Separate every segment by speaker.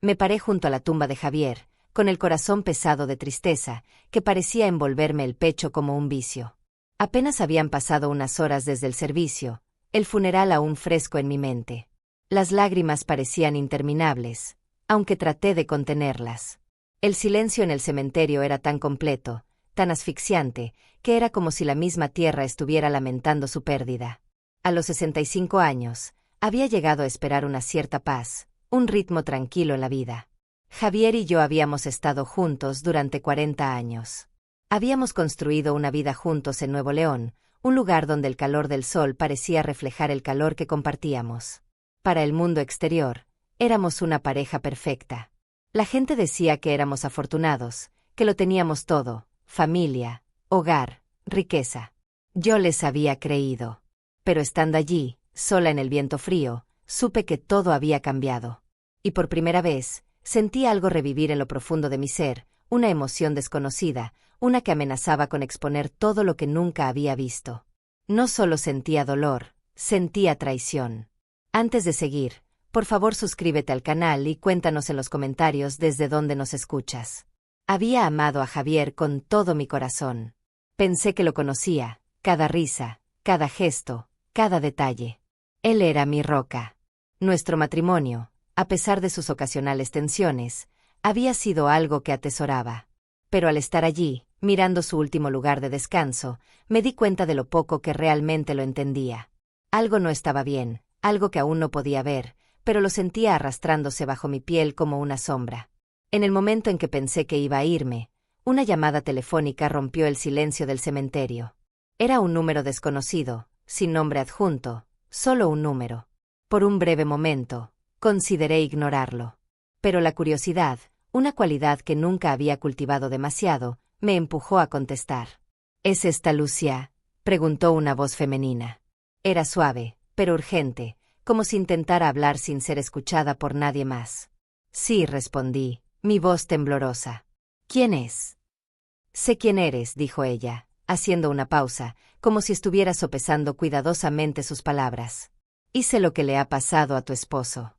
Speaker 1: Me paré junto a la tumba de Javier, con el corazón pesado de tristeza, que parecía envolverme el pecho como un vicio. Apenas habían pasado unas horas desde el servicio, el funeral aún fresco en mi mente. Las lágrimas parecían interminables, aunque traté de contenerlas. El silencio en el cementerio era tan completo, tan asfixiante, que era como si la misma tierra estuviera lamentando su pérdida. A los 65 años, había llegado a esperar una cierta paz, un ritmo tranquilo en la vida. Javier y yo habíamos estado juntos durante 40 años. Habíamos construido una vida juntos en Nuevo León, un lugar donde el calor del sol parecía reflejar el calor que compartíamos. Para el mundo exterior, éramos una pareja perfecta. La gente decía que éramos afortunados, que lo teníamos todo: familia, hogar, riqueza. Yo les había creído. Pero estando allí, sola en el viento frío, supe que todo había cambiado. Y por primera vez, sentí algo revivir en lo profundo de mi ser, una emoción desconocida, una que amenazaba con exponer todo lo que nunca había visto. No solo sentía dolor, sentía traición. Antes de seguir, por favor suscríbete al canal y cuéntanos en los comentarios desde dónde nos escuchas. Había amado a Javier con todo mi corazón. Pensé que lo conocía, cada risa, cada gesto, cada detalle. Él era mi roca. Nuestro matrimonio, a pesar de sus ocasionales tensiones, había sido algo que atesoraba. Pero al estar allí, mirando su último lugar de descanso, me di cuenta de lo poco que realmente lo entendía. Algo no estaba bien, algo que aún no podía ver, pero lo sentía arrastrándose bajo mi piel como una sombra. En el momento en que pensé que iba a irme, una llamada telefónica rompió el silencio del cementerio. Era un número desconocido, sin nombre adjunto, solo un número. Por un breve momento, consideré ignorarlo. Pero la curiosidad, una cualidad que nunca había cultivado demasiado, me empujó a contestar. ¿Es esta Lucia?, preguntó una voz femenina. Era suave, pero urgente, como si intentara hablar sin ser escuchada por nadie más. Sí, respondí, mi voz temblorosa. ¿Quién es? Sé quién eres, dijo ella, haciendo una pausa, como si estuviera sopesando cuidadosamente sus palabras. Y sé lo que le ha pasado a tu esposo.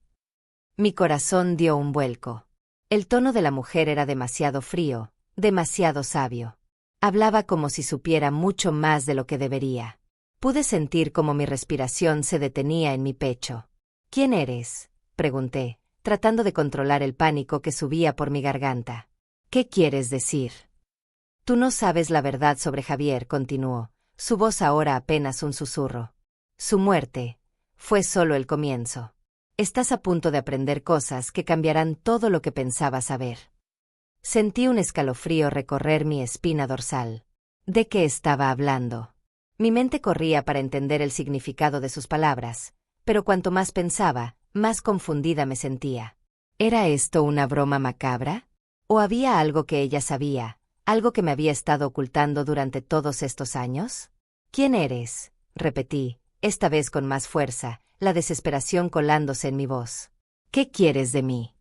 Speaker 1: Mi corazón dio un vuelco. El tono de la mujer era demasiado frío, demasiado sabio. Hablaba como si supiera mucho más de lo que debería. Pude sentir como mi respiración se detenía en mi pecho. ¿Quién eres?, pregunté, tratando de controlar el pánico que subía por mi garganta. ¿Qué quieres decir? Tú no sabes la verdad sobre Javier, continuó, su voz ahora apenas un susurro. Su muerte fue solo el comienzo. Estás a punto de aprender cosas que cambiarán todo lo que pensabas saber. Sentí un escalofrío recorrer mi espina dorsal. ¿De qué estaba hablando? Mi mente corría para entender el significado de sus palabras, pero cuanto más pensaba, más confundida me sentía. ¿Era esto una broma macabra? ¿O había algo que ella sabía, algo que me había estado ocultando durante todos estos años? ¿Quién eres?, repetí, esta vez con más fuerza, la desesperación colándose en mi voz. ¿Qué quieres de mí?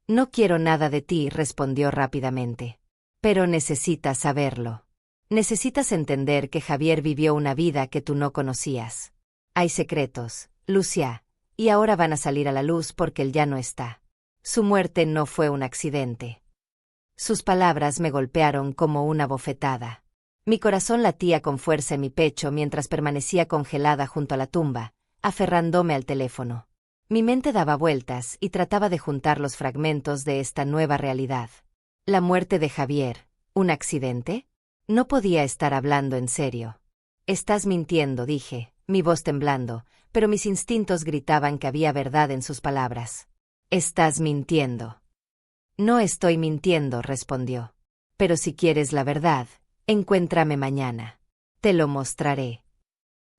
Speaker 1: No quiero nada de ti, respondió rápidamente. Pero necesitas saberlo. Necesitas entender que Javier vivió una vida que tú no conocías. Hay secretos, Lucia, y ahora van a salir a la luz porque él ya no está. Su muerte no fue un accidente. Sus palabras me golpearon como una bofetada. Mi corazón latía con fuerza en mi pecho mientras permanecía congelada junto a la tumba, aferrándome al teléfono. Mi mente daba vueltas y trataba de juntar los fragmentos de esta nueva realidad. ¿La muerte de Javier, un accidente? No podía estar hablando en serio. Estás mintiendo, dije, mi voz temblando, pero mis instintos gritaban que había verdad en sus palabras. Estás mintiendo. No estoy mintiendo, respondió. Pero si quieres la verdad, encuéntrame mañana. Te lo mostraré.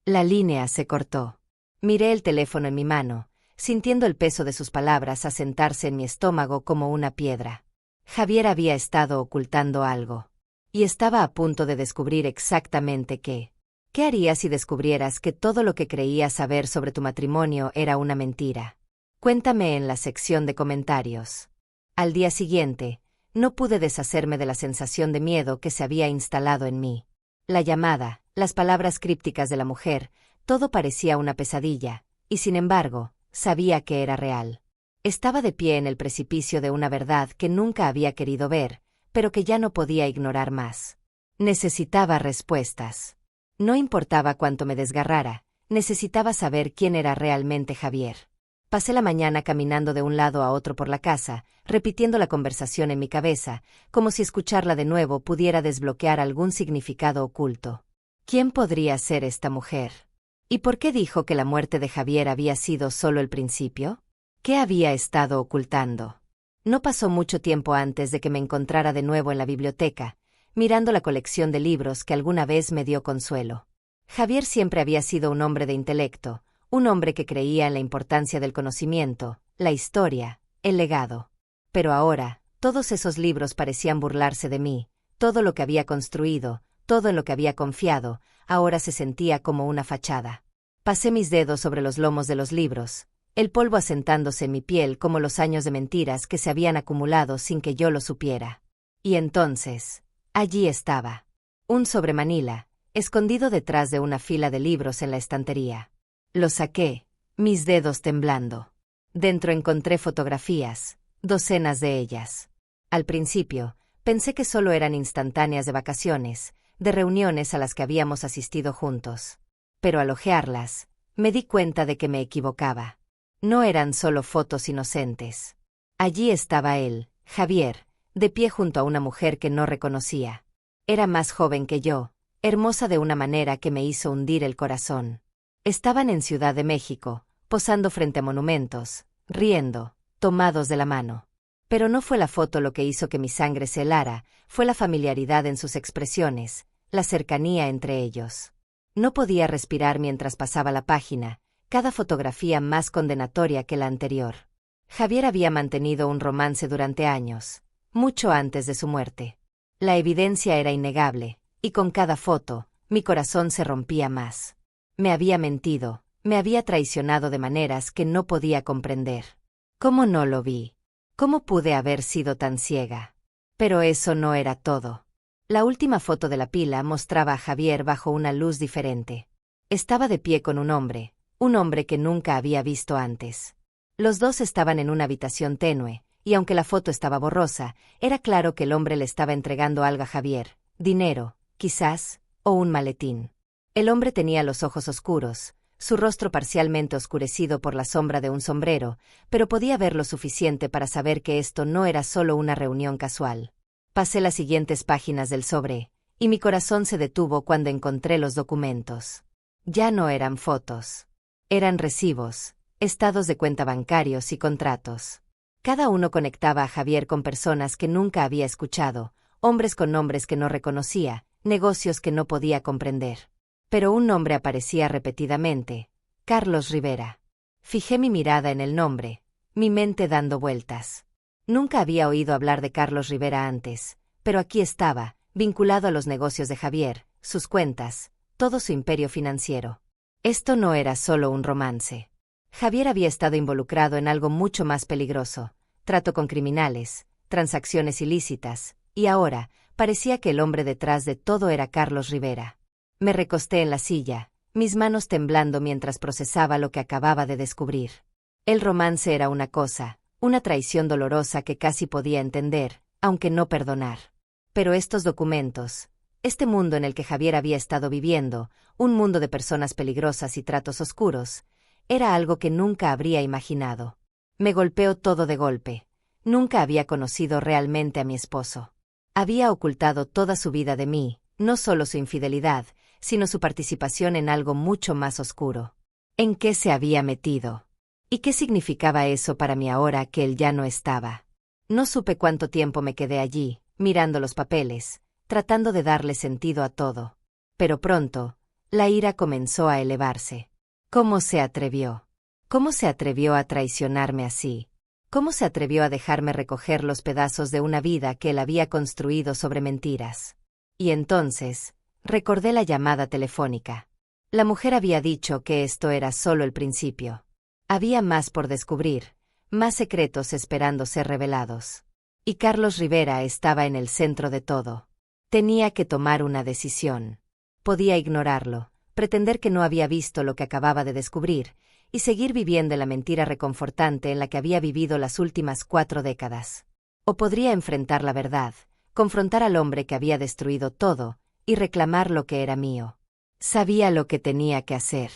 Speaker 1: La línea se cortó. Miré el teléfono en mi mano, sintiendo el peso de sus palabras asentarse en mi estómago como una piedra. Javier había estado ocultando algo. Y estaba a punto de descubrir exactamente qué. ¿Qué harías si descubrieras que todo lo que creías saber sobre tu matrimonio era una mentira? Cuéntame en la sección de comentarios. Al día siguiente, no pude deshacerme de la sensación de miedo que se había instalado en mí. La llamada, las palabras crípticas de la mujer, todo parecía una pesadilla, y sin embargo, sabía que era real. Estaba de pie en el precipicio de una verdad que nunca había querido ver, pero que ya no podía ignorar más. Necesitaba respuestas. No importaba cuánto me desgarrara, necesitaba saber quién era realmente Javier. Pasé la mañana caminando de un lado a otro por la casa, repitiendo la conversación en mi cabeza, como si escucharla de nuevo pudiera desbloquear algún significado oculto. ¿Quién podría ser esta mujer? ¿Y por qué dijo que la muerte de Javier había sido solo el principio? ¿Qué había estado ocultando? No pasó mucho tiempo antes de que me encontrara de nuevo en la biblioteca, mirando la colección de libros que alguna vez me dio consuelo. Javier siempre había sido un hombre de intelecto, un hombre que creía en la importancia del conocimiento, la historia, el legado. Pero ahora, todos esos libros parecían burlarse de mí, todo lo que había construido, todo en lo que había confiado, ahora se sentía como una fachada. Pasé mis dedos sobre los lomos de los libros, el polvo asentándose en mi piel como los años de mentiras que se habían acumulado sin que yo lo supiera. Y entonces, allí estaba. Un sobremanila, escondido detrás de una fila de libros en la estantería. Lo saqué, mis dedos temblando. Dentro encontré fotografías, docenas de ellas. Al principio, pensé que solo eran instantáneas de vacaciones, de reuniones a las que habíamos asistido juntos. Pero al hojearlas, me di cuenta de que me equivocaba. No eran solo fotos inocentes. Allí estaba él, Javier, de pie junto a una mujer que no reconocía. Era más joven que yo, hermosa de una manera que me hizo hundir el corazón. Estaban en Ciudad de México, posando frente a monumentos, riendo, tomados de la mano. Pero no fue la foto lo que hizo que mi sangre se helara, fue la familiaridad en sus expresiones, la cercanía entre ellos. No podía respirar mientras pasaba la página, cada fotografía más condenatoria que la anterior. Javier había mantenido un romance durante años, mucho antes de su muerte. La evidencia era innegable, y con cada foto, mi corazón se rompía más. Me había mentido, me había traicionado de maneras que no podía comprender. ¿Cómo no lo vi? ¿Cómo pude haber sido tan ciega? Pero eso no era todo. La última foto de la pila mostraba a Javier bajo una luz diferente. Estaba de pie con un hombre que nunca había visto antes. Los dos estaban en una habitación tenue, y aunque la foto estaba borrosa, era claro que el hombre le estaba entregando algo a Javier, dinero, quizás, o un maletín. El hombre tenía los ojos oscuros, su rostro parcialmente oscurecido por la sombra de un sombrero, pero podía ver lo suficiente para saber que esto no era solo una reunión casual. Pasé las siguientes páginas del sobre, y mi corazón se detuvo cuando encontré los documentos. Ya no eran fotos. Eran recibos, estados de cuenta bancarios y contratos. Cada uno conectaba a Javier con personas que nunca había escuchado, hombres con nombres que no reconocía, negocios que no podía comprender. Pero un nombre aparecía repetidamente: Carlos Rivera. Fijé mi mirada en el nombre, mi mente dando vueltas. Nunca había oído hablar de Carlos Rivera antes, pero aquí estaba, vinculado a los negocios de Javier, sus cuentas, todo su imperio financiero. Esto no era solo un romance. Javier había estado involucrado en algo mucho más peligroso: trato con criminales, transacciones ilícitas, y ahora, parecía que el hombre detrás de todo era Carlos Rivera. Me recosté en la silla, mis manos temblando mientras procesaba lo que acababa de descubrir. El romance era una cosa, una traición dolorosa que casi podía entender, aunque no perdonar. Pero estos documentos, este mundo en el que Javier había estado viviendo, un mundo de personas peligrosas y tratos oscuros, era algo que nunca habría imaginado. Me golpeó todo de golpe. Nunca había conocido realmente a mi esposo. Había ocultado toda su vida de mí, no solo su infidelidad, sino su participación en algo mucho más oscuro. ¿En qué se había metido? ¿Y qué significaba eso para mí ahora que él ya no estaba? No supe cuánto tiempo me quedé allí, mirando los papeles, tratando de darle sentido a todo. Pero pronto, la ira comenzó a elevarse. ¿Cómo se atrevió? ¿Cómo se atrevió a traicionarme así? ¿Cómo se atrevió a dejarme recoger los pedazos de una vida que él había construido sobre mentiras? Y entonces, recordé la llamada telefónica. La mujer había dicho que esto era solo el principio. Había más por descubrir, más secretos esperando ser revelados. Y Carlos Rivera estaba en el centro de todo. Tenía que tomar una decisión. Podía ignorarlo, pretender que no había visto lo que acababa de descubrir, y seguir viviendo en la mentira reconfortante en la que había vivido las últimas 4 décadas. O podría enfrentar la verdad, confrontar al hombre que había destruido todo, y reclamar lo que era mío. Sabía lo que tenía que hacer.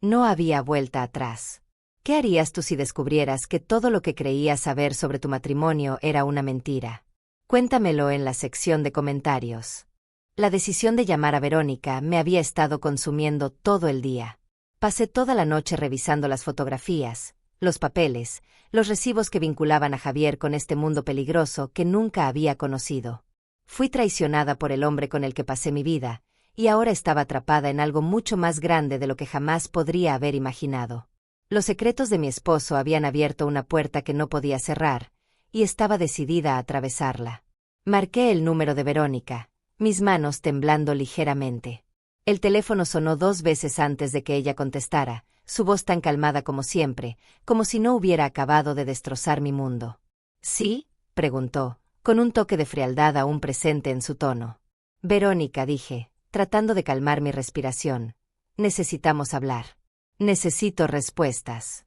Speaker 1: No había vuelta atrás. ¿Qué harías tú si descubrieras que todo lo que creías saber sobre tu matrimonio era una mentira? Cuéntamelo en la sección de comentarios. La decisión de llamar a Verónica me había estado consumiendo todo el día. Pasé toda la noche revisando las fotografías, los papeles, los recibos que vinculaban a Javier con este mundo peligroso que nunca había conocido. Fui traicionada por el hombre con el que pasé mi vida, y ahora estaba atrapada en algo mucho más grande de lo que jamás podría haber imaginado. Los secretos de mi esposo habían abierto una puerta que no podía cerrar, y estaba decidida a atravesarla. Marqué el número de Verónica, mis manos temblando ligeramente. El teléfono sonó 2 veces antes de que ella contestara, su voz tan calmada como siempre, como si no hubiera acabado de destrozar mi mundo. ¿Sí?, preguntó, con un toque de frialdad aún presente en su tono. Verónica, dije, tratando de calmar mi respiración. Necesitamos hablar. Necesito respuestas.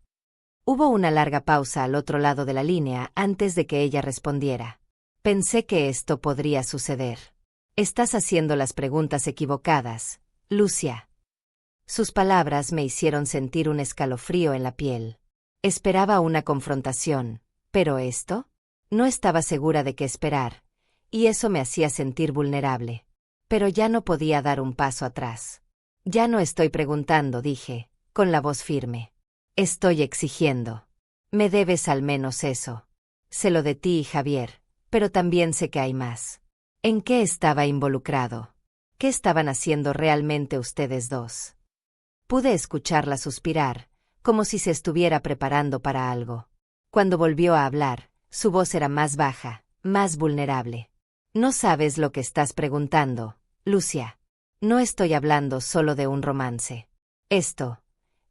Speaker 1: Hubo una larga pausa al otro lado de la línea antes de que ella respondiera. Pensé que esto podría suceder. Estás haciendo las preguntas equivocadas, Lucia. Sus palabras me hicieron sentir un escalofrío en la piel. Esperaba una confrontación, pero ¿esto? No estaba segura de qué esperar, y eso me hacía sentir vulnerable. Pero ya no podía dar un paso atrás. Ya no estoy preguntando, dije, con la voz firme. Estoy exigiendo. Me debes al menos eso. Sé lo de ti y Javier, pero también sé que hay más. ¿En qué estaba involucrado? ¿Qué estaban haciendo realmente ustedes dos? Pude escucharla suspirar, como si se estuviera preparando para algo. Cuando volvió a hablar, su voz era más baja, más vulnerable. No sabes lo que estás preguntando, Lucia. No estoy hablando solo de un romance. Esto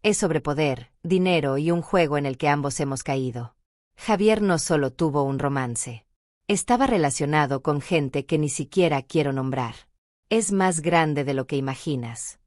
Speaker 1: es sobre poder, dinero y un juego en el que ambos hemos caído. Javier no solo tuvo un romance. Estaba relacionado con gente que ni siquiera quiero nombrar. Es más grande de lo que imaginas.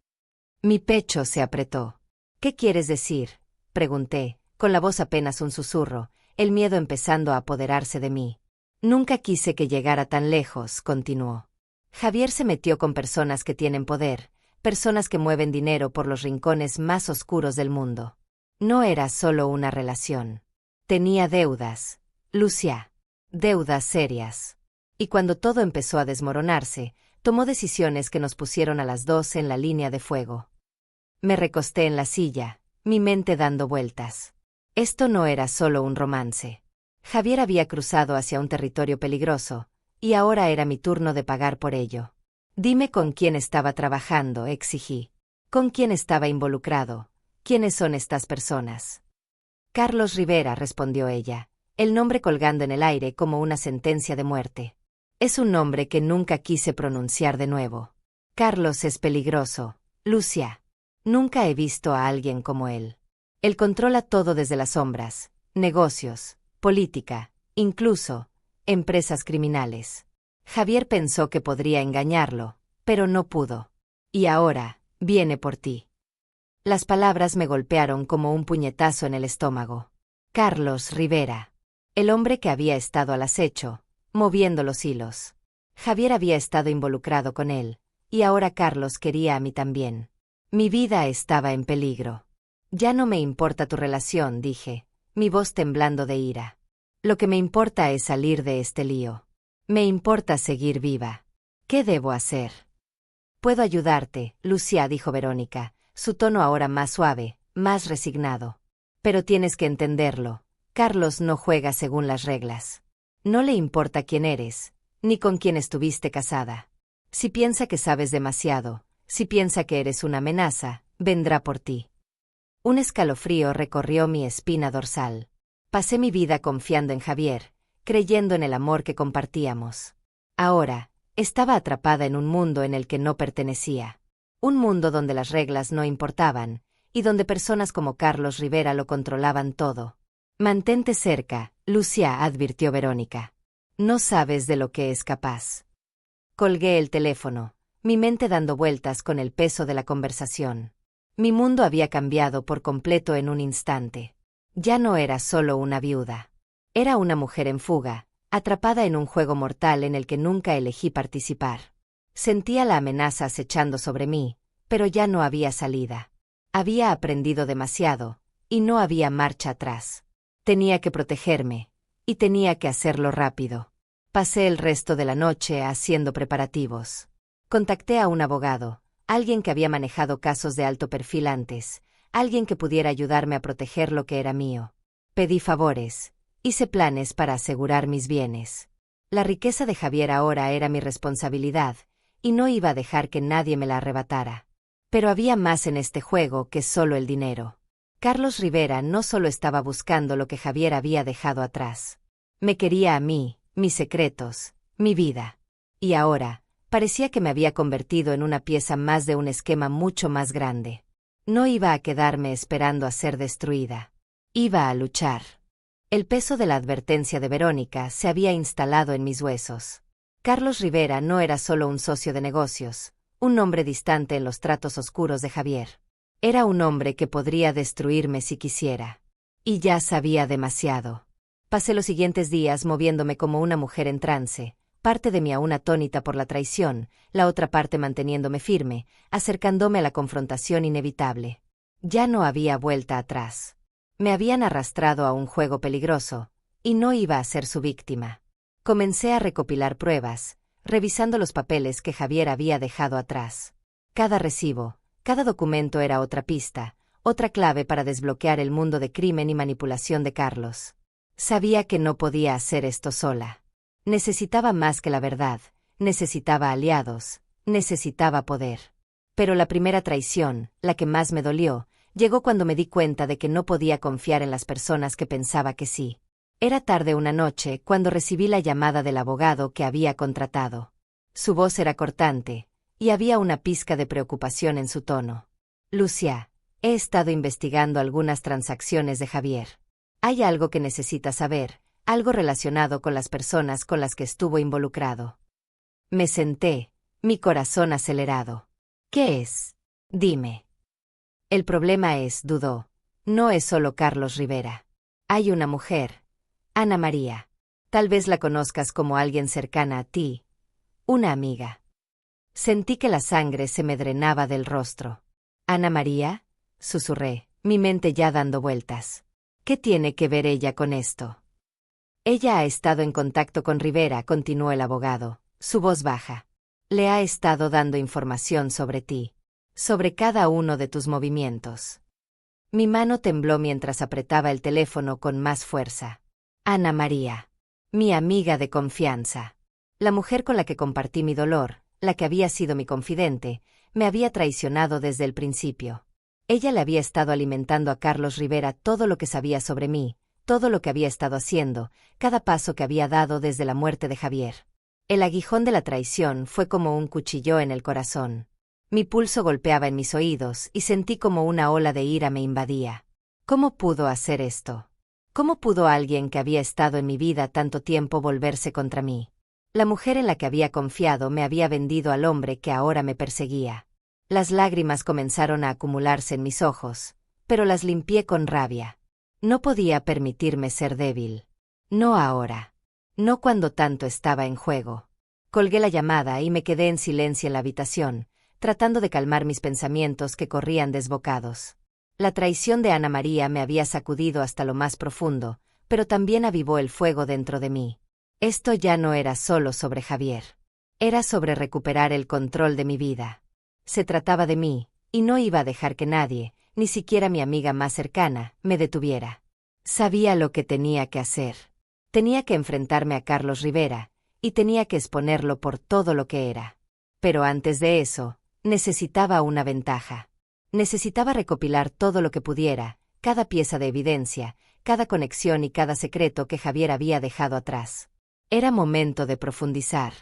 Speaker 1: Mi pecho se apretó. ¿Qué quieres decir?, pregunté, con la voz apenas un susurro, el miedo empezando a apoderarse de mí. Nunca quise que llegara tan lejos, continuó. Javier se metió con personas que tienen poder, personas que mueven dinero por los rincones más oscuros del mundo. No era solo una relación. Tenía deudas, Lucia. Deudas serias. Y cuando todo empezó a desmoronarse, tomó decisiones que nos pusieron a las dos en la línea de fuego. Me recosté en la silla, mi mente dando vueltas. Esto no era solo un romance. Javier había cruzado hacia un territorio peligroso, y ahora era mi turno de pagar por ello. Dime con quién estaba trabajando, exigí. ¿Con quién estaba involucrado? ¿Quiénes son estas personas? Carlos Rivera, respondió ella, el nombre colgando en el aire como una sentencia de muerte. Es un nombre que nunca quise pronunciar de nuevo. Carlos es peligroso, Lucia. Nunca he visto a alguien como él. Él controla todo desde las sombras, negocios, política, incluso empresas criminales. Javier pensó que podría engañarlo, pero no pudo. Y ahora, viene por ti. Las palabras me golpearon como un puñetazo en el estómago. Carlos Rivera. El hombre que había estado al acecho, moviendo los hilos. Javier había estado involucrado con él, y ahora Carlos quería a mí también. Mi vida estaba en peligro. Ya no me importa tu relación, dije, mi voz temblando de ira. Lo que me importa es salir de este lío. Me importa seguir viva. ¿Qué debo hacer? Puedo ayudarte, Lucia, dijo Verónica, su tono ahora más suave, más resignado. Pero tienes que entenderlo. Carlos no juega según las reglas. No le importa quién eres, ni con quién estuviste casada. Si piensa que sabes demasiado, si piensa que eres una amenaza, vendrá por ti. Un escalofrío recorrió mi espina dorsal. Pasé mi vida confiando en Javier, creyendo en el amor que compartíamos. Ahora, estaba atrapada en un mundo en el que no pertenecía. Un mundo donde las reglas no importaban, y donde personas como Carlos Rivera lo controlaban todo. Mantente cerca, Lucia, advirtió Verónica. No sabes de lo que es capaz. Colgué el teléfono, mi mente dando vueltas con el peso de la conversación. Mi mundo había cambiado por completo en un instante. Ya no era solo una viuda. Era una mujer en fuga, atrapada en un juego mortal en el que nunca elegí participar. Sentía la amenaza acechando sobre mí, pero ya no había salida. Había aprendido demasiado, y no había marcha atrás. Tenía que protegerme, y tenía que hacerlo rápido. Pasé el resto de la noche haciendo preparativos. Contacté a un abogado, alguien que había manejado casos de alto perfil antes, alguien que pudiera ayudarme a proteger lo que era mío. Pedí favores, hice planes para asegurar mis bienes. La riqueza de Javier ahora era mi responsabilidad, y no iba a dejar que nadie me la arrebatara. Pero había más en este juego que solo el dinero. Carlos Rivera no solo estaba buscando lo que Javier había dejado atrás. Me quería a mí, mis secretos, mi vida. Y ahora, parecía que me había convertido en una pieza más de un esquema mucho más grande. No iba a quedarme esperando a ser destruida. Iba a luchar. El peso de la advertencia de Verónica se había instalado en mis huesos. Carlos Rivera no era solo un socio de negocios, un hombre distante en los tratos oscuros de Javier. Era un hombre que podría destruirme si quisiera. Y ya sabía demasiado. Pasé los siguientes días moviéndome como una mujer en trance, parte de mí aún atónita por la traición, la otra parte manteniéndome firme, acercándome a la confrontación inevitable. Ya no había vuelta atrás. Me habían arrastrado a un juego peligroso, y no iba a ser su víctima. Comencé a recopilar pruebas, revisando los papeles que Javier había dejado atrás. Cada recibo, cada documento era otra pista, otra clave para desbloquear el mundo de crimen y manipulación de Carlos. Sabía que no podía hacer esto sola. Necesitaba más que la verdad, necesitaba aliados, necesitaba poder. Pero la primera traición, la que más me dolió, llegó cuando me di cuenta de que no podía confiar en las personas que pensaba que sí. Era tarde una noche cuando recibí la llamada del abogado que había contratado. Su voz era cortante, y había una pizca de preocupación en su tono. Lucia, he estado investigando algunas transacciones de Javier. Hay algo que necesitas saber, algo relacionado con las personas con las que estuvo involucrado. Me senté, mi corazón acelerado. ¿Qué es? Dime. El problema es, dudó, no es solo Carlos Rivera. Hay una mujer, Ana María. Tal vez la conozcas como alguien cercana a ti, una amiga. Sentí que la sangre se me drenaba del rostro. ¿Ana María? Susurré, mi mente ya dando vueltas. ¿Qué tiene que ver ella con esto? Ella ha estado en contacto con Rivera, continuó el abogado, su voz baja. Le ha estado dando información sobre ti, sobre cada uno de tus movimientos. Mi mano tembló mientras apretaba el teléfono con más fuerza. Ana María, mi amiga de confianza, la mujer con la que compartí mi dolor, la que había sido mi confidente, me había traicionado desde el principio. Ella le había estado alimentando a Carlos Rivera todo lo que sabía sobre mí, todo lo que había estado haciendo, cada paso que había dado desde la muerte de Javier. El aguijón de la traición fue como un cuchillo en el corazón. Mi pulso golpeaba en mis oídos y sentí como una ola de ira me invadía. ¿Cómo pudo hacer esto? ¿Cómo pudo alguien que había estado en mi vida tanto tiempo volverse contra mí? La mujer en la que había confiado me había vendido al hombre que ahora me perseguía. Las lágrimas comenzaron a acumularse en mis ojos, pero las limpié con rabia. No podía permitirme ser débil. No ahora. No cuando tanto estaba en juego. Colgué la llamada y me quedé en silencio en la habitación, tratando de calmar mis pensamientos que corrían desbocados. La traición de Ana María me había sacudido hasta lo más profundo, pero también avivó el fuego dentro de mí. Esto ya no era solo sobre Javier. Era sobre recuperar el control de mi vida. Se trataba de mí, y no iba a dejar que nadie, ni siquiera mi amiga más cercana, me detuviera. Sabía lo que tenía que hacer. Tenía que enfrentarme a Carlos Rivera, y tenía que exponerlo por todo lo que era. Pero antes de eso, necesitaba una ventaja. Necesitaba recopilar todo lo que pudiera, cada pieza de evidencia, cada conexión y cada secreto que Javier había dejado atrás. Era momento de profundizar.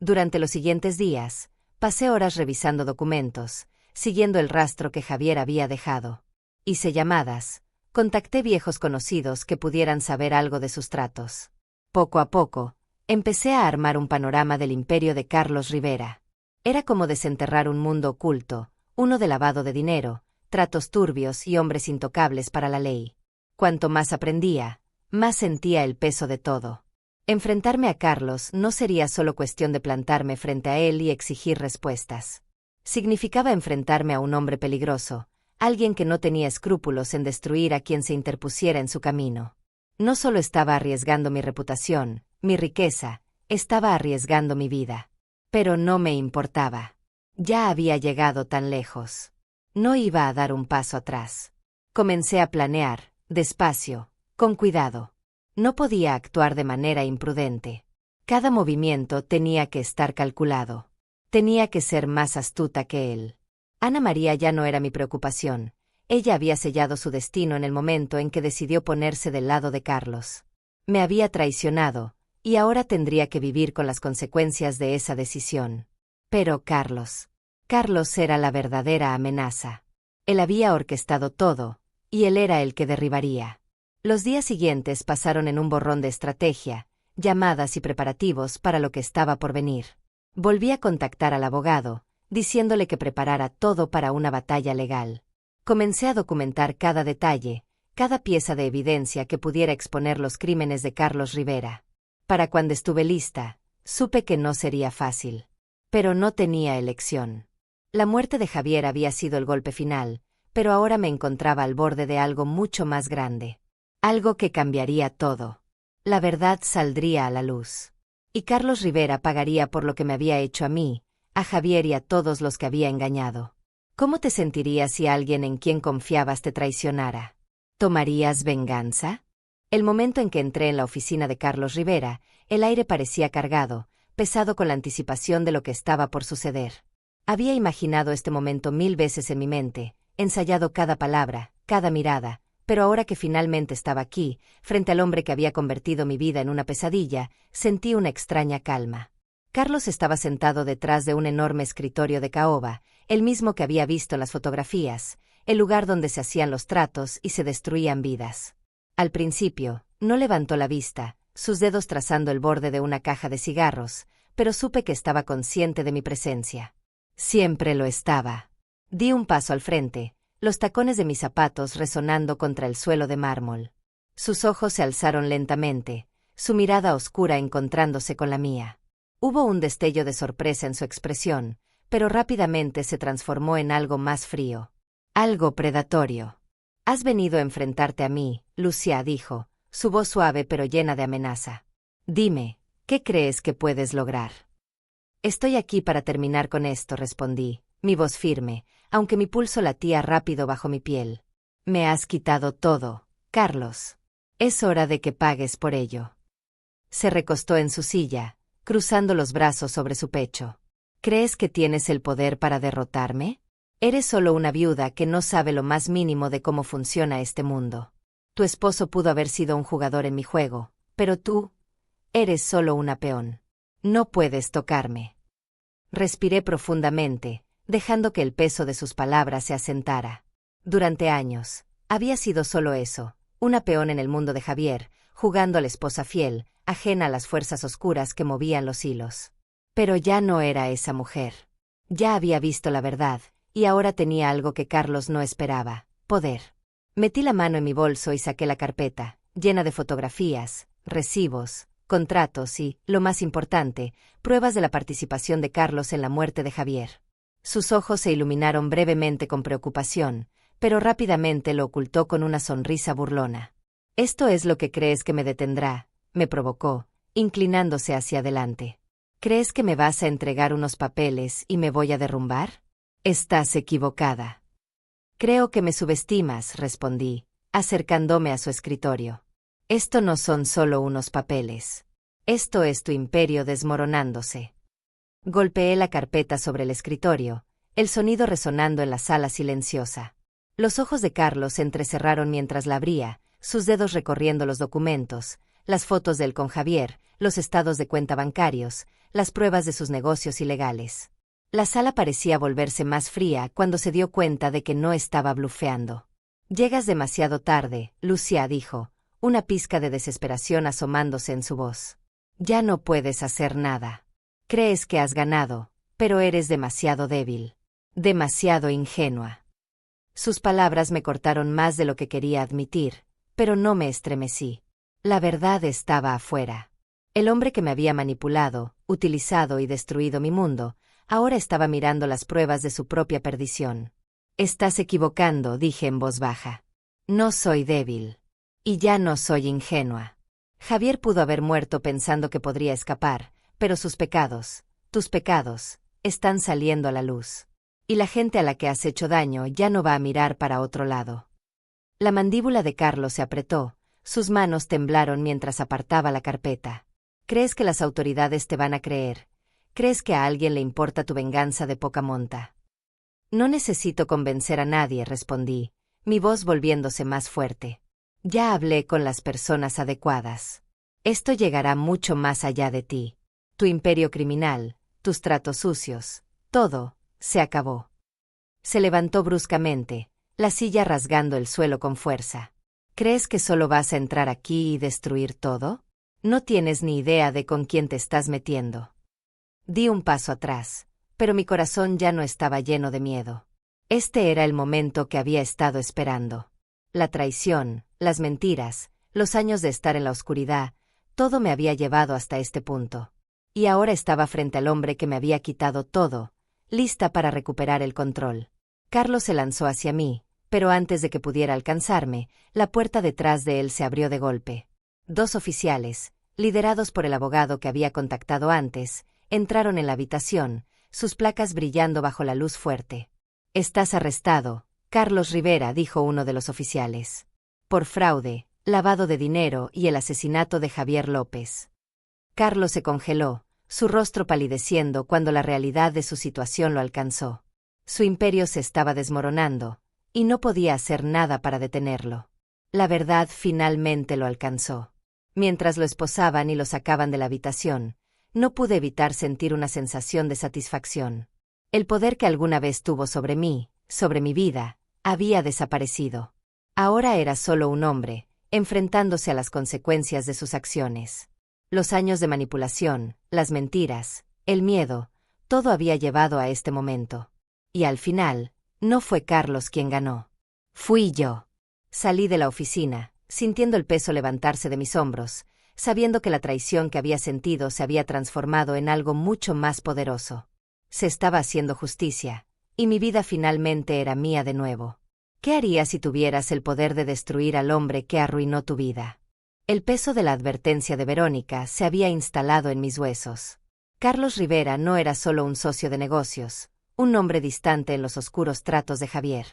Speaker 1: Durante los siguientes días, pasé horas revisando documentos, siguiendo el rastro que Javier había dejado. Hice llamadas, contacté viejos conocidos que pudieran saber algo de sus tratos. Poco a poco, empecé a armar un panorama del imperio de Carlos Rivera. Era como desenterrar un mundo oculto, uno de lavado de dinero, tratos turbios y hombres intocables para la ley. Cuanto más aprendía, más sentía el peso de todo. Enfrentarme a Carlos no sería solo cuestión de plantarme frente a él y exigir respuestas. Significaba enfrentarme a un hombre peligroso, alguien que no tenía escrúpulos en destruir a quien se interpusiera en su camino. No solo estaba arriesgando mi reputación, mi riqueza, estaba arriesgando mi vida. Pero no me importaba. Ya había llegado tan lejos. No iba a dar un paso atrás. Comencé a planear, despacio, con cuidado. No podía actuar de manera imprudente. Cada movimiento tenía que estar calculado. Tenía que ser más astuta que él. Ana María ya no era mi preocupación. Ella había sellado su destino en el momento en que decidió ponerse del lado de Carlos. Me había traicionado, y ahora tendría que vivir con las consecuencias de esa decisión. Pero Carlos era la verdadera amenaza. Él había orquestado todo, y él era el que derribaría. Los días siguientes pasaron en un borrón de estrategia, llamadas y preparativos para lo que estaba por venir. Volví a contactar al abogado, diciéndole que preparara todo para una batalla legal. Comencé a documentar cada detalle, cada pieza de evidencia que pudiera exponer los crímenes de Carlos Rivera. Para cuando estuve lista, supe que no sería fácil. Pero no tenía elección. La muerte de Javier había sido el golpe final, pero ahora me encontraba al borde de algo mucho más grande. Algo que cambiaría todo. La verdad saldría a la luz. Y Carlos Rivera pagaría por lo que me había hecho a mí, a Javier y a todos los que había engañado. ¿Cómo te sentirías si alguien en quien confiabas te traicionara? ¿Tomarías venganza? El momento en que entré en la oficina de Carlos Rivera, el aire parecía cargado, pesado con la anticipación de lo que estaba por suceder. Había imaginado este momento 1000 veces en mi mente, ensayado cada palabra, cada mirada, pero ahora que finalmente estaba aquí, frente al hombre que había convertido mi vida en una pesadilla, sentí una extraña calma. Carlos estaba sentado detrás de un enorme escritorio de caoba, el mismo que había visto en las fotografías, el lugar donde se hacían los tratos y se destruían vidas. Al principio, no levantó la vista, sus dedos trazando el borde de una caja de cigarros, pero supe que estaba consciente de mi presencia. Siempre lo estaba. Di un paso al frente, los tacones de mis zapatos resonando contra el suelo de mármol. Sus ojos se alzaron lentamente, su mirada oscura encontrándose con la mía. Hubo un destello de sorpresa en su expresión, pero rápidamente se transformó en algo más frío. Algo predatorio. «Has venido a enfrentarte a mí», Lucia dijo, su voz suave pero llena de amenaza. «Dime, ¿qué crees que puedes lograr?» «Estoy aquí para terminar con esto», respondí, mi voz firme, aunque mi pulso latía rápido bajo mi piel. «Me has quitado todo, Carlos. Es hora de que pagues por ello». Se recostó en su silla, cruzando los brazos sobre su pecho. «¿Crees que tienes el poder para derrotarme? Eres solo una viuda que no sabe lo más mínimo de cómo funciona este mundo. Tu esposo pudo haber sido un jugador en mi juego, pero tú eres solo una peón. No puedes tocarme». Respiré profundamente, dejando que el peso de sus palabras se asentara. Durante años, había sido solo eso, una peón en el mundo de Javier, jugando a la esposa fiel, ajena a las fuerzas oscuras que movían los hilos. Pero ya no era esa mujer. Ya había visto la verdad, y ahora tenía algo que Carlos no esperaba: poder. Metí la mano en mi bolso y saqué la carpeta, llena de fotografías, recibos, contratos y, lo más importante, pruebas de la participación de Carlos en la muerte de Javier. Sus ojos se iluminaron brevemente con preocupación, pero rápidamente lo ocultó con una sonrisa burlona. «¿Esto es lo que crees que me detendrá?», me provocó, inclinándose hacia adelante. «¿Crees que me vas a entregar unos papeles y me voy a derrumbar? Estás equivocada». «Creo que me subestimas», respondí, acercándome a su escritorio. «Esto no son solo unos papeles. Esto es tu imperio desmoronándose». Golpeé la carpeta sobre el escritorio, el sonido resonando en la sala silenciosa. Los ojos de Carlos se entrecerraron mientras la abría, sus dedos recorriendo los documentos, las fotos de él con Javier, los estados de cuenta bancarios, las pruebas de sus negocios ilegales. La sala parecía volverse más fría cuando se dio cuenta de que no estaba blufeando. «Llegas demasiado tarde», Lucia dijo, una pizca de desesperación asomándose en su voz. «Ya no puedes hacer nada. Crees que has ganado, pero eres demasiado débil. Demasiado ingenua». Sus palabras me cortaron más de lo que quería admitir, pero no me estremecí. La verdad estaba afuera. El hombre que me había manipulado, utilizado y destruido mi mundo, ahora estaba mirando las pruebas de su propia perdición. Estás equivocando, dije en voz baja. No soy débil. Y ya no soy ingenua. Javier pudo haber muerto pensando que podría escapar, pero sus pecados, tus pecados, están saliendo a la luz. Y la gente a la que has hecho daño ya no va a mirar para otro lado. La mandíbula de Carlos se apretó, sus manos temblaron mientras apartaba la carpeta. ¿Crees que las autoridades te van a creer? ¿Crees que a alguien le importa tu venganza de poca monta? No necesito convencer a nadie, respondí, mi voz volviéndose más fuerte. Ya hablé con las personas adecuadas. Esto llegará mucho más allá de ti. Tu imperio criminal, tus tratos sucios, todo, se acabó. Se levantó bruscamente, la silla rasgando el suelo con fuerza. ¿Crees que solo vas a entrar aquí y destruir todo? No tienes ni idea de con quién te estás metiendo. Di un paso atrás, pero mi corazón ya no estaba lleno de miedo. Este era el momento que había estado esperando. La traición, las mentiras, los años de estar en la oscuridad, todo me había llevado hasta este punto. Y ahora estaba frente al hombre que me había quitado todo, lista para recuperar el control. Carlos se lanzó hacia mí, pero antes de que pudiera alcanzarme, la puerta detrás de él se abrió de golpe. 2 oficiales, liderados por el abogado que había contactado antes, entraron en la habitación, sus placas brillando bajo la luz fuerte. «Estás arrestado, Carlos Rivera», dijo uno de los oficiales. «Por fraude, lavado de dinero y el asesinato de Javier López». Carlos se congeló, su rostro palideciendo cuando la realidad de su situación lo alcanzó. Su imperio se estaba desmoronando, y no podía hacer nada para detenerlo. La verdad finalmente lo alcanzó. Mientras lo esposaban y lo sacaban de la habitación, no pude evitar sentir una sensación de satisfacción. El poder que alguna vez tuvo sobre mí, sobre mi vida, había desaparecido. Ahora era solo un hombre, enfrentándose a las consecuencias de sus acciones. Los años de manipulación, las mentiras, el miedo, todo había llevado a este momento. Y al final, no fue Carlos quien ganó. Fui yo. Salí de la oficina, sintiendo el peso levantarse de mis hombros, sabiendo que la traición que había sentido se había transformado en algo mucho más poderoso. Se estaba haciendo justicia, y mi vida finalmente era mía de nuevo. ¿Qué harías si tuvieras el poder de destruir al hombre que arruinó tu vida? El peso de la advertencia de Verónica se había instalado en mis huesos. Carlos Rivera no era solo un socio de negocios, un hombre distante en los oscuros tratos de Javier.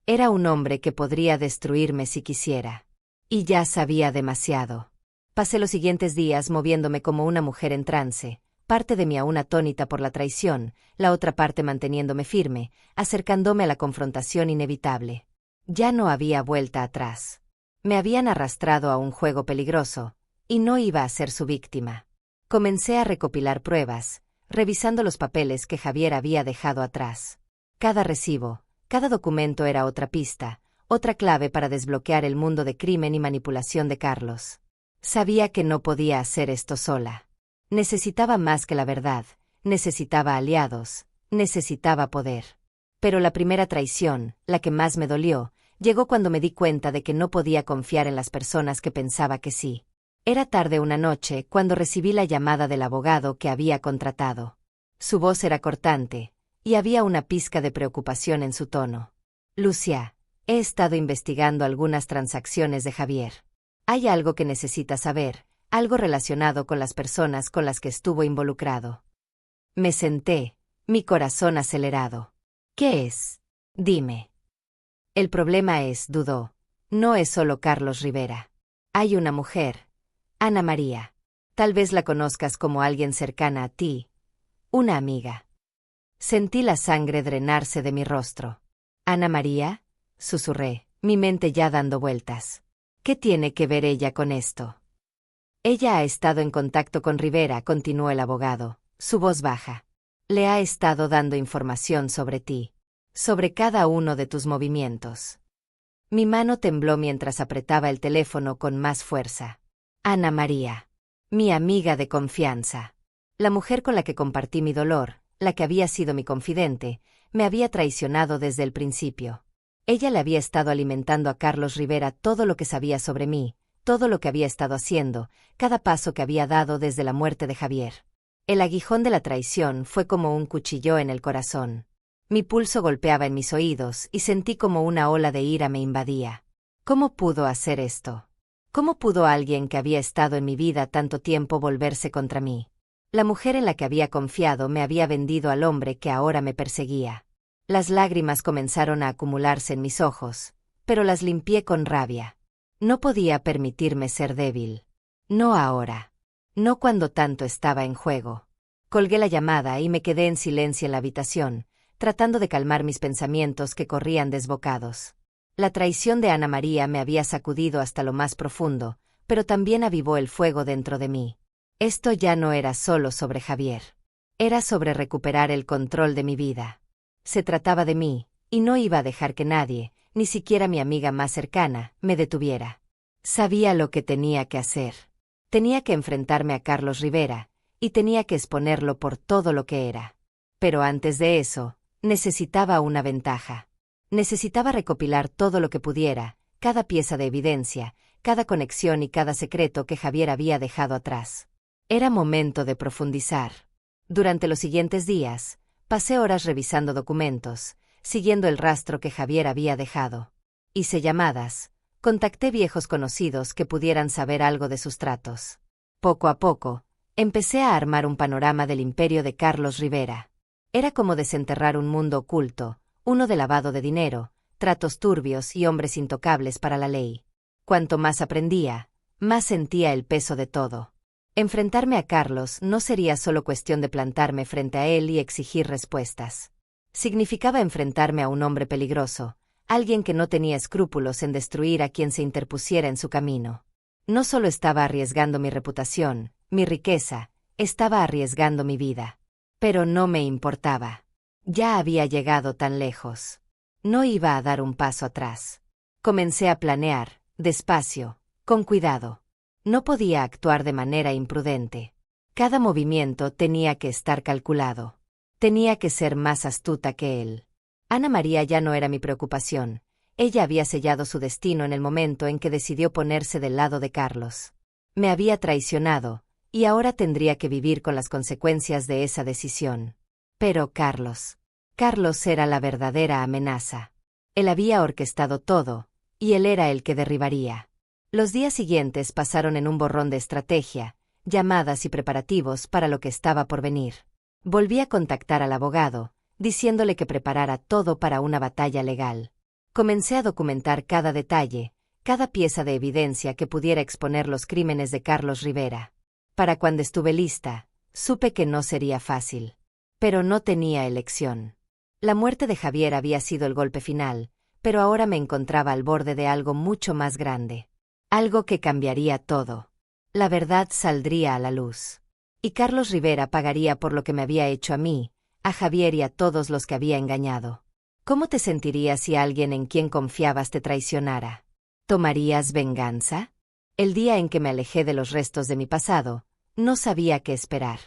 Speaker 1: Era un hombre que podría destruirme si quisiera. Y ya sabía demasiado. Pasé los siguientes días moviéndome como una mujer en trance, parte de mí aún atónita por la traición, la otra parte manteniéndome firme, acercándome a la confrontación inevitable. Ya no había vuelta atrás. Me habían arrastrado a un juego peligroso, y no iba a ser su víctima. Comencé a recopilar pruebas, revisando los papeles que Javier había dejado atrás. Cada recibo, cada documento era otra pista, otra clave para desbloquear el mundo de crimen y manipulación de Carlos. Sabía que no podía hacer esto sola. Necesitaba más que la verdad, necesitaba aliados, necesitaba poder. Pero la primera traición, la que más me dolió, llegó cuando me di cuenta de que no podía confiar en las personas que pensaba que sí. Era tarde una noche cuando recibí la llamada del abogado que había contratado. Su voz era cortante, y había una pizca de preocupación en su tono. «Lucia, he estado investigando algunas transacciones de Javier. Hay algo que necesitas saber, algo relacionado con las personas con las que estuvo involucrado». Me senté, mi corazón acelerado. «¿Qué es? Dime». «El problema es», dudó, «no es solo Carlos Rivera. Hay una mujer, Ana María. Tal vez la conozcas como alguien cercana a ti, una amiga». Sentí la sangre drenarse de mi rostro. «¿Ana María?», susurré, mi mente ya dando vueltas. «¿Qué tiene que ver ella con esto?». «Ella ha estado en contacto con Rivera», continuó el abogado, su voz baja. «Le ha estado dando información sobre ti, sobre cada uno de tus movimientos». Mi mano tembló mientras apretaba el teléfono con más fuerza. Ana María. Mi amiga de confianza. La mujer con la que compartí mi dolor, la que había sido mi confidente, me había traicionado desde el principio. Ella le había estado alimentando a Carlos Rivera todo lo que sabía sobre mí, todo lo que había estado haciendo, cada paso que había dado desde la muerte de Javier. El aguijón de la traición fue como un cuchillo en el corazón. Mi pulso golpeaba en mis oídos y sentí como una ola de ira me invadía. ¿Cómo pudo hacer esto? ¿Cómo pudo alguien que había estado en mi vida tanto tiempo volverse contra mí? La mujer en la que había confiado me había vendido al hombre que ahora me perseguía. Las lágrimas comenzaron a acumularse en mis ojos, pero las limpié con rabia. No podía permitirme ser débil. No ahora. No cuando tanto estaba en juego. Colgué la llamada y me quedé en silencio en la habitación, tratando de calmar mis pensamientos que corrían desbocados. La traición de Ana María me había sacudido hasta lo más profundo, pero también avivó el fuego dentro de mí. Esto ya no era solo sobre Javier. Era sobre recuperar el control de mi vida. Se trataba de mí, y no iba a dejar que nadie, ni siquiera mi amiga más cercana, me detuviera. Sabía lo que tenía que hacer. Tenía que enfrentarme a Carlos Rivera, y tenía que exponerlo por todo lo que era. Pero antes de eso, necesitaba una ventaja. Necesitaba recopilar todo lo que pudiera, cada pieza de evidencia, cada conexión y cada secreto que Javier había dejado atrás. Era momento de profundizar. Durante los siguientes días, pasé horas revisando documentos, siguiendo el rastro que Javier había dejado. Hice llamadas, contacté viejos conocidos que pudieran saber algo de sus tratos. Poco a poco, empecé a armar un panorama del imperio de Carlos Rivera. Era como desenterrar un mundo oculto, uno de lavado de dinero, tratos turbios y hombres intocables para la ley. Cuanto más aprendía, más sentía el peso de todo. Enfrentarme a Carlos no sería solo cuestión de plantarme frente a él y exigir respuestas. Significaba enfrentarme a un hombre peligroso, alguien que no tenía escrúpulos en destruir a quien se interpusiera en su camino. No solo estaba arriesgando mi reputación, mi riqueza, estaba arriesgando mi vida. Pero no me importaba. Ya había llegado tan lejos. No iba a dar un paso atrás. Comencé a planear, despacio, con cuidado. No podía actuar de manera imprudente. Cada movimiento tenía que estar calculado. Tenía que ser más astuta que él. Ana María ya no era mi preocupación. Ella había sellado su destino en el momento en que decidió ponerse del lado de Carlos. Me había traicionado, y ahora tendría que vivir con las consecuencias de esa decisión. Pero Carlos era la verdadera amenaza. Él había orquestado todo, y él era el que derribaría. Los días siguientes pasaron en un borrón de estrategia, llamadas y preparativos para lo que estaba por venir. Volví a contactar al abogado, diciéndole que preparara todo para una batalla legal. Comencé a documentar cada detalle, cada pieza de evidencia que pudiera exponer los crímenes de Carlos Rivera. Para cuando estuve lista, supe que no sería fácil. Pero no tenía elección. La muerte de Javier había sido el golpe final, pero ahora me encontraba al borde de algo mucho más grande. Algo que cambiaría todo. La verdad saldría a la luz. Y Carlos Rivera pagaría por lo que me había hecho a mí, a Javier y a todos los que había engañado. ¿Cómo te sentirías si alguien en quien confiabas te traicionara? ¿Tomarías venganza? El día en que me alejé de los restos de mi pasado, no sabía qué esperar.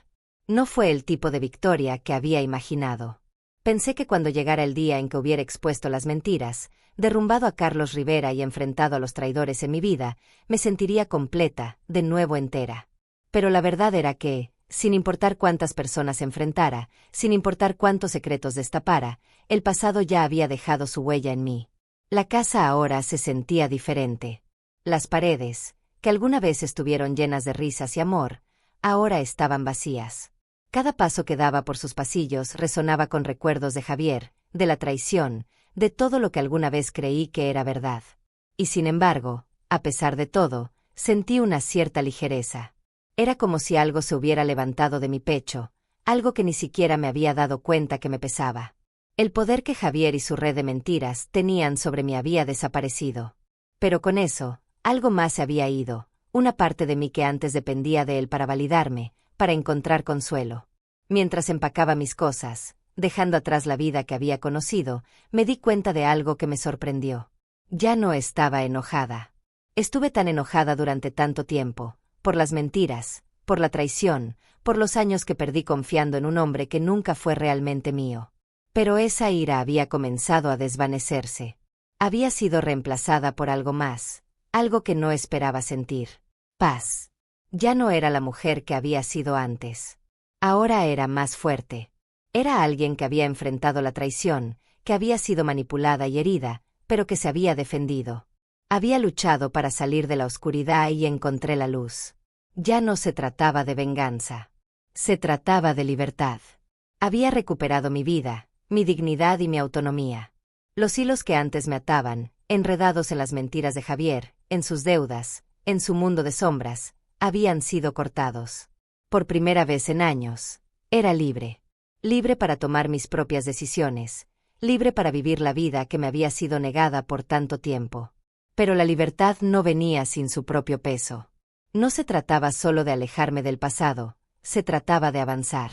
Speaker 1: No fue el tipo de victoria que había imaginado. Pensé que cuando llegara el día en que hubiera expuesto las mentiras, derrumbado a Carlos Rivera y enfrentado a los traidores en mi vida, me sentiría completa, de nuevo entera. Pero la verdad era que, sin importar cuántas personas enfrentara, sin importar cuántos secretos destapara, el pasado ya había dejado su huella en mí. La casa ahora se sentía diferente. Las paredes, que alguna vez estuvieron llenas de risas y amor, ahora estaban vacías. Cada paso que daba por sus pasillos resonaba con recuerdos de Javier, de la traición, de todo lo que alguna vez creí que era verdad. Y sin embargo, a pesar de todo, sentí una cierta ligereza. Era como si algo se hubiera levantado de mi pecho, algo que ni siquiera me había dado cuenta que me pesaba. El poder que Javier y su red de mentiras tenían sobre mí había desaparecido. Pero con eso, algo más se había ido, una parte de mí que antes dependía de él para validarme, para encontrar consuelo. Mientras empacaba mis cosas, dejando atrás la vida que había conocido, me di cuenta de algo que me sorprendió. Ya no estaba enojada. Estuve tan enojada durante tanto tiempo, por las mentiras, por la traición, por los años que perdí confiando en un hombre que nunca fue realmente mío. Pero esa ira había comenzado a desvanecerse. Había sido reemplazada por algo más, algo que no esperaba sentir. Paz. Ya no era la mujer que había sido antes. Ahora era más fuerte. Era alguien que había enfrentado la traición, que había sido manipulada y herida, pero que se había defendido. Había luchado para salir de la oscuridad y encontré la luz. Ya no se trataba de venganza. Se trataba de libertad. Había recuperado mi vida, mi dignidad y mi autonomía. Los hilos que antes me ataban, enredados en las mentiras de Javier, en sus deudas, en su mundo de sombras, habían sido cortados. Por primera vez en años, era libre. Libre para tomar mis propias decisiones, libre para vivir la vida que me había sido negada por tanto tiempo. Pero la libertad no venía sin su propio peso. No se trataba solo de alejarme del pasado, se trataba de avanzar.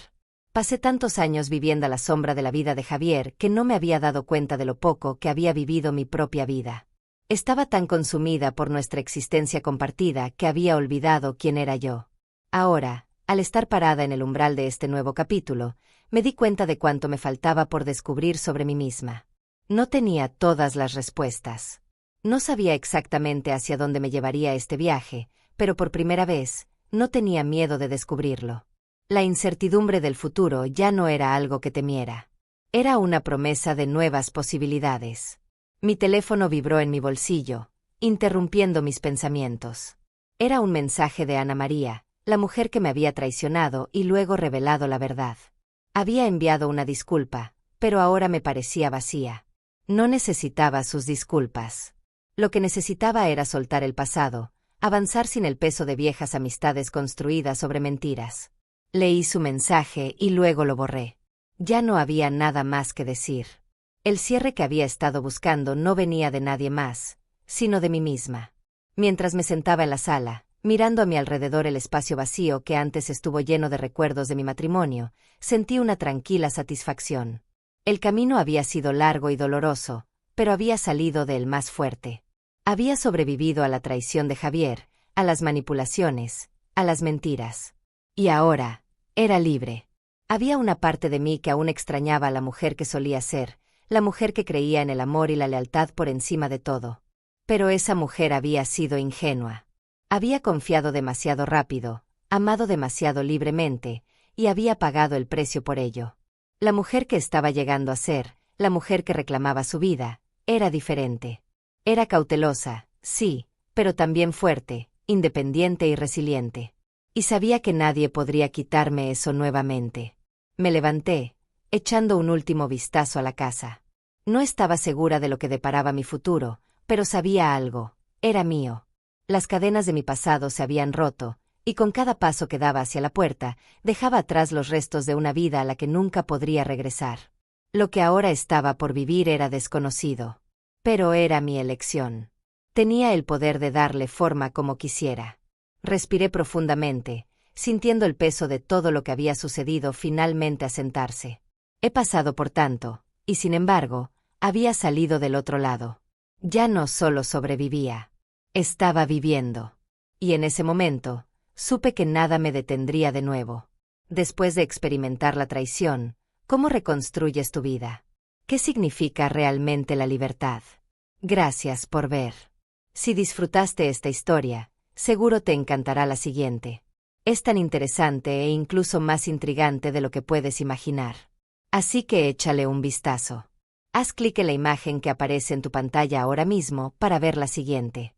Speaker 1: Pasé tantos años viviendo a la sombra de la vida de Javier que no me había dado cuenta de lo poco que había vivido mi propia vida. Estaba tan consumida por nuestra existencia compartida que había olvidado quién era yo. Ahora, al estar parada en el umbral de este nuevo capítulo, me di cuenta de cuánto me faltaba por descubrir sobre mí misma. No tenía todas las respuestas. No sabía exactamente hacia dónde me llevaría este viaje, pero por primera vez, no tenía miedo de descubrirlo. La incertidumbre del futuro ya no era algo que temiera. Era una promesa de nuevas posibilidades. Mi teléfono vibró en mi bolsillo, interrumpiendo mis pensamientos. Era un mensaje de Ana María, la mujer que me había traicionado y luego revelado la verdad. Había enviado una disculpa, pero ahora me parecía vacía. No necesitaba sus disculpas. Lo que necesitaba era soltar el pasado, avanzar sin el peso de viejas amistades construidas sobre mentiras. Leí su mensaje y luego lo borré. Ya no había nada más que decir. El cierre que había estado buscando no venía de nadie más, sino de mí misma. Mientras me sentaba en la sala, mirando a mi alrededor el espacio vacío que antes estuvo lleno de recuerdos de mi matrimonio, sentí una tranquila satisfacción. El camino había sido largo y doloroso, pero había salido de él más fuerte. Había sobrevivido a la traición de Javier, a las manipulaciones, a las mentiras. Y ahora, era libre. Había una parte de mí que aún extrañaba a la mujer que solía ser, la mujer que creía en el amor y la lealtad por encima de todo. Pero esa mujer había sido ingenua. Había confiado demasiado rápido, amado demasiado libremente, y había pagado el precio por ello. La mujer que estaba llegando a ser, la mujer que reclamaba su vida, era diferente. Era cautelosa, sí, pero también fuerte, independiente y resiliente. Y sabía que nadie podría quitarme eso nuevamente. Me levanté, echando un último vistazo a la casa. No estaba segura de lo que deparaba mi futuro, pero sabía algo, era mío. Las cadenas de mi pasado se habían roto, y con cada paso que daba hacia la puerta, dejaba atrás los restos de una vida a la que nunca podría regresar. Lo que ahora estaba por vivir era desconocido. Pero era mi elección. Tenía el poder de darle forma como quisiera. Respiré profundamente, sintiendo el peso de todo lo que había sucedido finalmente asentarse. He pasado por tanto, y sin embargo, había salido del otro lado. Ya no solo sobrevivía. Estaba viviendo. Y en ese momento, supe que nada me detendría de nuevo. Después de experimentar la traición, ¿cómo reconstruyes tu vida? ¿Qué significa realmente la libertad? Gracias por ver. Si disfrutaste esta historia, seguro te encantará la siguiente. Es tan interesante e incluso más intrigante de lo que puedes imaginar. Así que échale un vistazo. Haz clic en la imagen que aparece en tu pantalla ahora mismo para ver la siguiente.